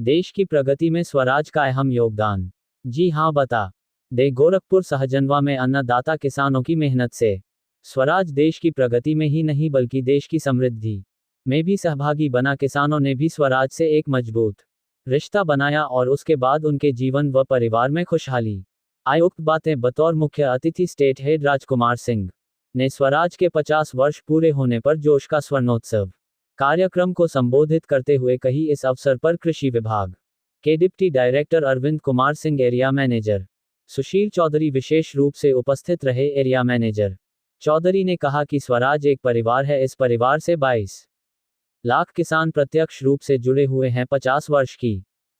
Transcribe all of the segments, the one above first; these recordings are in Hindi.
देश की प्रगति में स्वराज का अहम योगदान। जी हाँ, बता दे गोरखपुर सहजनवा में अन्नदाता किसानों की मेहनत से स्वराज देश की प्रगति में ही नहीं बल्कि देश की समृद्धि में भी सहभागी बना। किसानों ने भी स्वराज से एक मजबूत रिश्ता बनाया और उसके बाद उनके जीवन व परिवार में खुशहाली आई। उक्त बातें बतौर मुख्य अतिथि स्टेट हेड राजकुमार सिंह ने स्वराज के 50 वर्ष पूरे होने पर जोश का स्वर्णोत्सव कार्यक्रम को संबोधित करते हुए कही। इस अवसर पर कृषि विभाग के deputy director Arvind Kumar Singh, area manager Sushil Chaudhary विशेष रूप से उपस्थित रहे। एरिया मैनेजर चौधरी ने कहा कि स्वराज एक परिवार है। इस परिवार से 22 लाख किसान प्रत्यक्ष रूप से जुड़े हुए हैं। 50 वर्ष की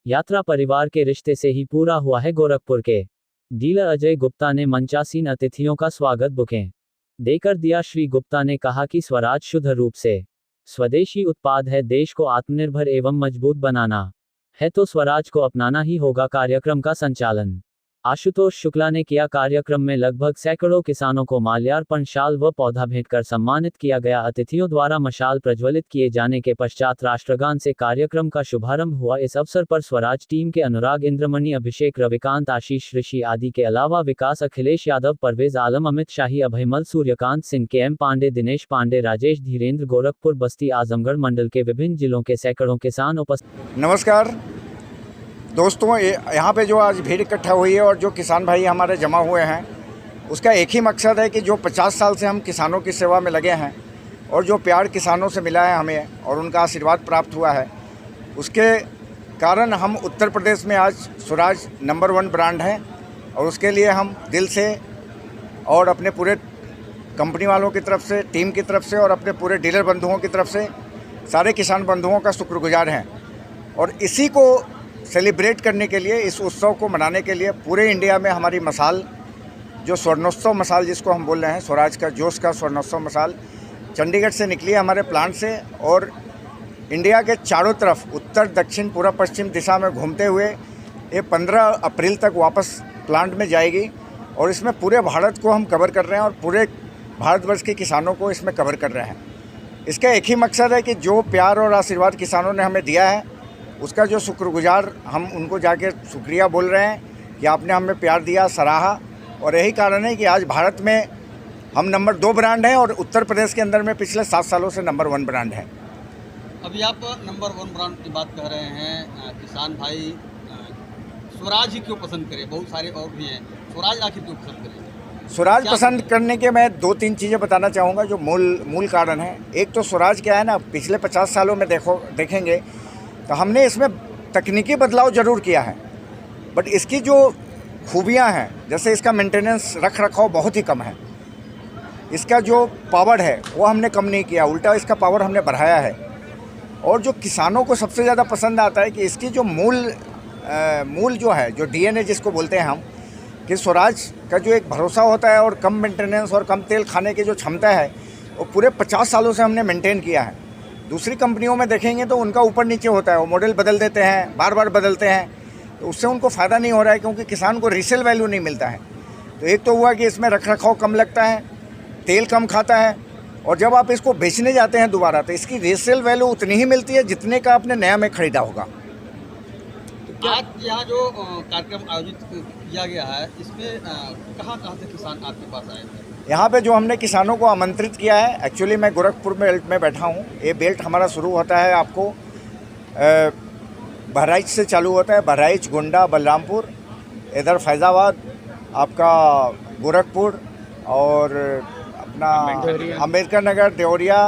यात्रा परिवार के रिश्ते से ही पूरा हुआ है। गोरखपुर के डीलर अजय गुप्ता ने मंचासीन अतिथियों का स्वागत बुकें देकर दिया। श्री गुप्ता ने कहा कि स्वराज शुद्ध रूप से स्वदेशी उत्पाद है। देश को आत्मनिर्भर एवं मजबूत बनाना है तो स्वराज को अपनाना ही होगा। कार्यक्रम का संचालन आशुतोष शुक्ला ने किया। कार्यक्रम में लगभग सैकड़ों किसानों को माल्यार्पण, शाल व पौधा भेंट कर सम्मानित किया गया। अतिथियों द्वारा मशाल प्रज्वलित किए जाने के पश्चात राष्ट्रगान से कार्यक्रम का शुभारंभ हुआ। इस अवसर पर स्वराज टीम के अनुराग, इंद्रमणि, अभिषेक, रविकांत, आशीष, ऋषि आदि के अलावा विकास, अखिलेश यादव, परवेज आलम, अमित शाही, अभयमल, सूर्यकांत सिंह, KM पांडे, दिनेश पांडे, राजेश, धीरेन्द्र, गोरखपुर, बस्ती, आजमगढ़ मंडल के विभिन्न जिलों के सैकड़ों किसान उपस्थित। नमस्कार दोस्तों, यहाँ पे जो आज भीड़ इकट्ठा हुई है और जो किसान भाई हमारे जमा हुए हैं, उसका एक ही मकसद है कि जो 50 साल से हम किसानों की सेवा में लगे हैं और जो प्यार किसानों से मिला है हमें और उनका आशीर्वाद प्राप्त हुआ है, उसके कारण हम उत्तर प्रदेश में आज स्वराज नंबर 1 ब्रांड है। और उसके लिए हम दिल से और अपने पूरे कंपनी वालों की तरफ से, टीम की तरफ से और अपने पूरे डीलर बंधुओं की तरफ से सारे किसान बंधुओं का शुक्रगुजार हैं। और इसी को सेलिब्रेट करने के लिए, इस उत्सव को मनाने के लिए पूरे इंडिया में हमारी मसाल, जो स्वर्णोत्सव मसाल जिसको हम बोल रहे हैं, स्वराज का जोश का स्वर्णोत्सव मसाल चंडीगढ़ से निकली है हमारे प्लांट से और इंडिया के चारों तरफ उत्तर, दक्षिण, पूर्व, पश्चिम दिशा में घूमते हुए ये 15 अप्रैल तक वापस प्लांट में जाएगी। और इसमें पूरे भारत को हम कवर कर रहे हैं और पूरे भारतवर्ष के किसानों को इसमें कवर कर रहे हैं। इसका एक ही मकसद है कि जो प्यार और आशीर्वाद किसानों ने हमें दिया है, उसका जो शुक्रगुजार हम उनको जाके शुक्रिया बोल रहे हैं कि आपने हमें प्यार दिया, सराहा। और यही कारण है कि आज भारत में हम नंबर 2 ब्रांड हैं और उत्तर प्रदेश के अंदर में पिछले 7 सालों से नंबर 1 ब्रांड है। अभी आप नंबर 1 ब्रांड की बात कर रहे हैं, किसान भाई स्वराज ही क्यों पसंद करें? बहुत सारे और भी हैं, स्वराज आखिर क्यों पसंद करें? स्वराज पसंद करने के मैं 2-3 चीज़ें बताना चाहूँगा जो मूल कारण है। एक तो स्वराज क्या है ना, पिछले 50 सालों में देखेंगे तो हमने इसमें तकनीकी बदलाव ज़रूर किया है, बट इसकी जो खूबियां हैं, जैसे इसका मेंटेनेंस, रख रखाव बहुत ही कम है। इसका जो पावर है वो हमने कम नहीं किया, उल्टा इसका पावर हमने बढ़ाया है। और जो किसानों को सबसे ज़्यादा पसंद आता है कि इसकी जो मूल जो है, जो DNA जिसको बोलते हैं हम, कि स्वराज का जो एक भरोसा होता है और कम मेंटेनेंस और कम तेल खाने की जो क्षमता है, वो पूरे 50 सालों से हमने मेंटेन किया है। दूसरी कंपनियों में देखेंगे तो उनका ऊपर नीचे होता है, वो मॉडल बदल देते हैं, बार बार बदलते हैं, तो उससे उनको फ़ायदा नहीं हो रहा है क्योंकि किसान को रीसेल वैल्यू नहीं मिलता है। तो एक तो हुआ कि इसमें रख रखाव कम लगता है, तेल कम खाता है, और जब आप इसको बेचने जाते हैं दोबारा तो इसकी रीसेल वैल्यू उतनी ही मिलती है जितने का आपने नया में ख़रीदा होगा। तो आज यहाँ जो कार्यक्रम आयोजित किया गया है, इसमें कहाँ से किसान आपके पास आए थे? यहाँ पे जो हमने किसानों को आमंत्रित किया है, एक्चुअली मैं गोरखपुर बेल्ट में बैठा हूँ। ये बेल्ट हमारा शुरू होता है, आपको बहराइच से चालू होता है, बहराइच, गोंडा, बलरामपुर, इधर फैज़ाबाद, आपका गोरखपुर और अपना अम्बेडकर नगर, देवरिया,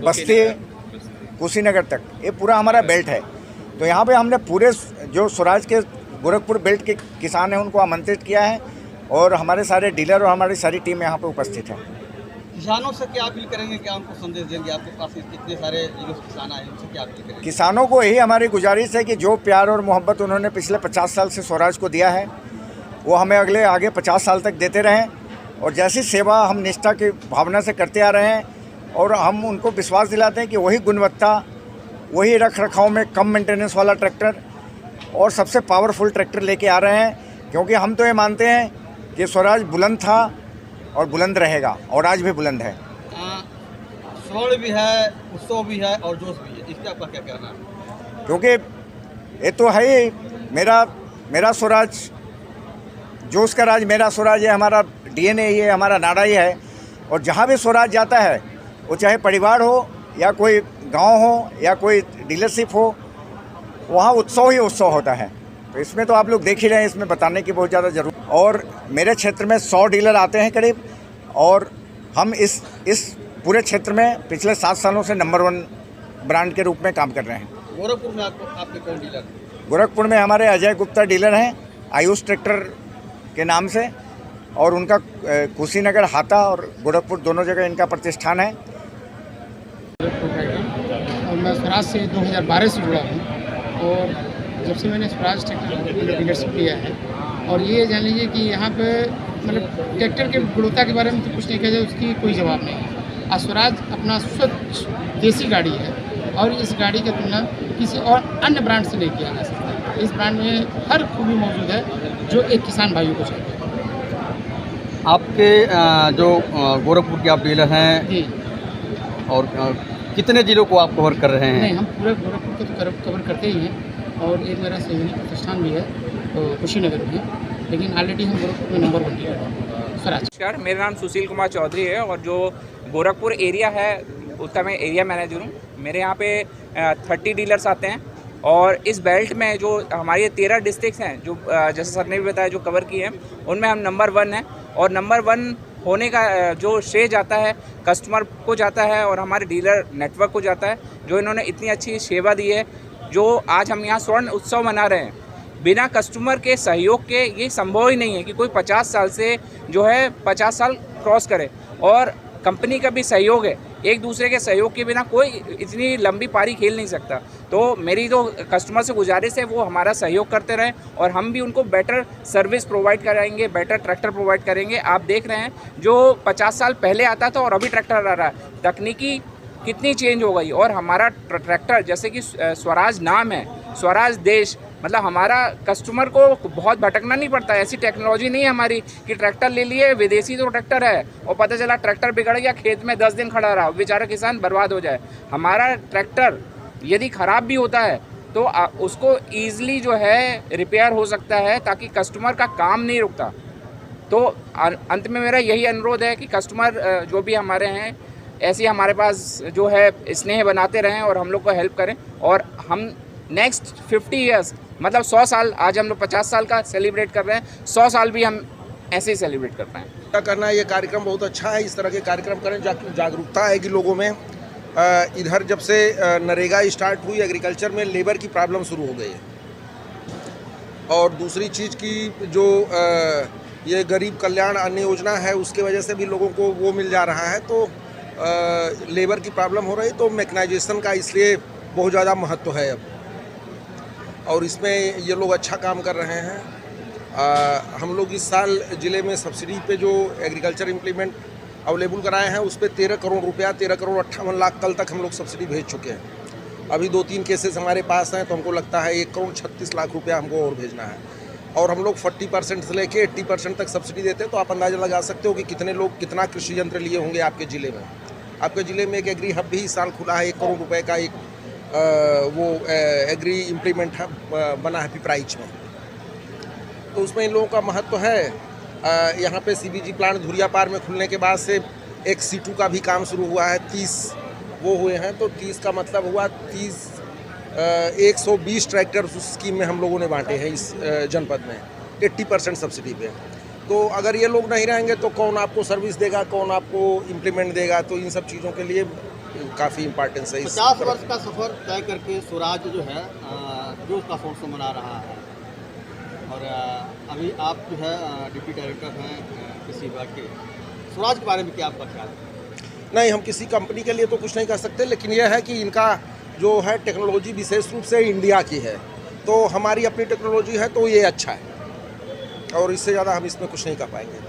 बस्ती, कुशीनगर तक, ये पूरा हमारा बेल्ट है। तो यहाँ पे हमने पूरे जो स्वराज के गोरखपुर बेल्ट के किसान हैं उनको आमंत्रित किया है और हमारे सारे डीलर और हमारी सारी टीम यहाँ पे उपस्थित है। किसानों से क्या अपील करेंगे, क्या उनको संदेश देंगे? आपके पास इतने सारे जो किसान आए, उनसे क्या अपील करेंगे? किसानों को यही हमारी गुजारिश है कि जो प्यार और मोहब्बत उन्होंने पिछले 50 साल से स्वराज को दिया है, वो हमें आगे 50 साल तक देते रहें। और जैसी सेवा हम निष्ठा की भावना से करते आ रहे हैं और हम उनको विश्वास दिलाते हैं कि वही गुणवत्ता, वही रख रखाव में कम मेंटेनेंस वाला ट्रैक्टर और सबसे पावरफुल ट्रैक्टर लेके आ रहे हैं। क्योंकि हम तो ये मानते हैं कि स्वराज बुलंद था और बुलंद रहेगा और आज भी बुलंद है। स्वर्ण भी है, उत्सव भी है और जोश भी है, इसका आपका क्या कहना है? क्योंकि ये तो है ही मेरा स्वराज, जो उसका राज मेरा स्वराज है, हमारा DNA ही है, हमारा नारा ही है। और जहाँ भी स्वराज जाता है, वो चाहे परिवार हो या कोई गांव हो या कोई डीलरशिप हो, वहाँ उत्सव ही उत्सव होता है। तो इसमें तो आप लोग देख ही रहे हैं, इसमें बताने की बहुत ज़्यादा जरूरत। और मेरे क्षेत्र में 100 डीलर आते हैं करीब, और हम इस पूरे क्षेत्र में पिछले 7 सालों से नंबर 1 ब्रांड के रूप में काम कर रहे हैं। गोरखपुर में आपके कौन डीलर? गोरखपुर में हमारे अजय गुप्ता डीलर हैं, आयुष ट्रैक्टर के नाम से, और उनका कुशीनगर, हाता और गोरखपुर दोनों जगह इनका प्रतिष्ठान है। और मैं स्वराज से 2012 से जुड़ा हूँ, और जब से मैंने स्वराज ट्रैक्टर डीलरशिप लिया है, और ये जान लीजिए कि यहाँ पे मतलब ट्रैक्टर के गुणवत्ता के बारे में तो कुछ नहीं कहा जाए, उसकी कोई जवाब नहीं है। और स्वराज अपना स्वच्छ देसी गाड़ी है, और इस गाड़ी की तुलना किसी और अन्य ब्रांड से नहीं किया जा सकता। इस ब्रांड में हर खूबी मौजूद है जो एक किसान भाइयों को चाहिए। आपके जो गोरखपुर के आप डीलर हैं जी, और कितने जिलों को आप कवर कर रहे हैं? नहीं, हम पूरे गोरखपुर को तो कवर करते ही हैं, और एक मेरा सहयोगी प्रतिष्ठान भी है तो कुशीनगर में, लेकिन ऑलरेडी हम गोरखपुर में नंबर 1 डीलर हैं स्वराज। नमस्कार, मेरा नाम सुशील कुमार चौधरी है, और जो गोरखपुर एरिया है उसका मैं एरिया मैनेजर हूँ। मेरे यहाँ पे 30 डीलर्स आते हैं, और इस बेल्ट में जो हमारे 13 डिस्ट्रिक्ट्स हैं, जो जैसे सर ने भी बताया, जो कवर किए हैं, उनमें हम नंबर 1 हैं। और नंबर 1 होने का जो श्रेय जाता है कस्टमर को जाता है, और हमारे डीलर नेटवर्क को जाता है, जो इन्होंने इतनी अच्छी सेवा दी है। जो आज हम यहाँ स्वर्ण उत्सव मना रहे हैं, बिना कस्टमर के सहयोग के ये संभव ही नहीं है कि कोई 50 साल से जो है 50 साल क्रॉस करे। और कंपनी का भी सहयोग है, एक दूसरे के सहयोग के बिना कोई इतनी लंबी पारी खेल नहीं सकता। तो मेरी जो कस्टमर से गुजारिश है वो हमारा सहयोग करते रहें, और हम भी उनको बेटर सर्विस प्रोवाइड कराएंगे, बेटर ट्रैक्टर प्रोवाइड करेंगे। आप देख रहे हैं जो 50 साल पहले आता था और अभी ट्रैक्टर आ रहा है, तकनीकी कितनी चेंज हो गई। और हमारा ट्रैक्टर, जैसे कि स्वराज नाम है, स्वराज देश, मतलब हमारा कस्टमर को बहुत भटकना नहीं पड़ता। ऐसी टेक्नोलॉजी नहीं है हमारी कि ट्रैक्टर ले लिए, विदेशी तो ट्रैक्टर है, और पता चला ट्रैक्टर बिगड़ गया, खेत में 10 दिन खड़ा रहा, बेचारा किसान बर्बाद हो जाए। हमारा ट्रैक्टर यदि ख़राब भी होता है तो उसको ईज़िली जो है रिपेयर हो सकता है, ताकि कस्टमर का काम नहीं रुकता। तो अंत में मेरा यही अनुरोध है कि कस्टमर जो भी हमारे हैं, ऐसे हमारे पास जो है स्नेह बनाते रहें और हम लोग को हेल्प करें। और हम नेक्स्ट 50 ईयर्स, मतलब 100 साल, आज हम लोग 50 साल का सेलिब्रेट कर रहे हैं, 100 साल भी हम ऐसे ही सेलिब्रेट कर पाएँ। क्या करना है, ये कार्यक्रम बहुत अच्छा है। इस तरह के कार्यक्रम करें, जागरूकता आएगी लोगों में। इधर जब से नरेगा स्टार्ट हुई, एग्रीकल्चर में लेबर की प्रॉब्लम शुरू हो गई है। और दूसरी चीज़ की जो ये गरीब कल्याण अन्न योजना है, उसके वजह से भी लोगों को वो मिल जा रहा है। तो लेबर की प्रॉब्लम हो रही, तो मैकेनाइजेशन का इसलिए बहुत ज़्यादा महत्व है अब, और इसमें ये लोग अच्छा काम कर रहे हैं। हम लोग इस साल ज़िले में सब्सिडी पे जो एग्रीकल्चर इम्प्लीमेंट अवेलेबल कराए हैं, उस पर 13 करोड़ रुपया, 13 करोड़ 58 लाख कल तक हम लोग सब्सिडी भेज चुके हैं। अभी 2-3 केसेस हमारे पास हैं, तो हमको लगता है 1 करोड़ 36 लाख रुपया हमको और भेजना है। और हम लोग 40% से लेके 80% तक सब्सिडी देते हैं। तो आप अंदाज़ा लगा सकते हो कि कितने लोग कितना कृषि यंत्र लिए होंगे आपके ज़िले में। आपके ज़िले में एक एग्री हब भी इस साल खुला है, 1 करोड़ रुपये का एक एग्री इम्प्लीमेंट हब बना है पिपराइच में। तो उसमें इन लोगों का महत्व है। यहाँ पे CBG प्लांट धुरियापार में खुलने के बाद से एक C2 का भी काम शुरू हुआ है, 30 वो हुए हैं। तो 30 का मतलब हुआ 120 ट्रैक्टर उस स्कीम में हम लोगों ने बांटे हैं इस जनपद में 80% सब्सिडी पे। तो अगर ये लोग नहीं रहेंगे तो कौन आपको सर्विस देगा, कौन आपको इम्प्लीमेंट देगा। तो इन सब चीज़ों के लिए काफ़ी इम्पोर्टेंस है। 50 वर्ष का सफ़र तय करके स्वराज जो है जो उसका सोर्स मना रहा है, और अभी आप जो है डिप्टी डायरेक्टर हैं कृषि विभाग के। स्वराज के बारे में क्या आपका ख्याल है? नहीं, हम किसी कंपनी के लिए तो कुछ नहीं कर सकते, लेकिन यह है कि इनका जो है टेक्नोलॉजी विशेष रूप से इंडिया की है। तो हमारी अपनी टेक्नोलॉजी है, तो ये अच्छा है, और इससे ज़्यादा हम इसमें कुछ नहीं कर पाएंगे।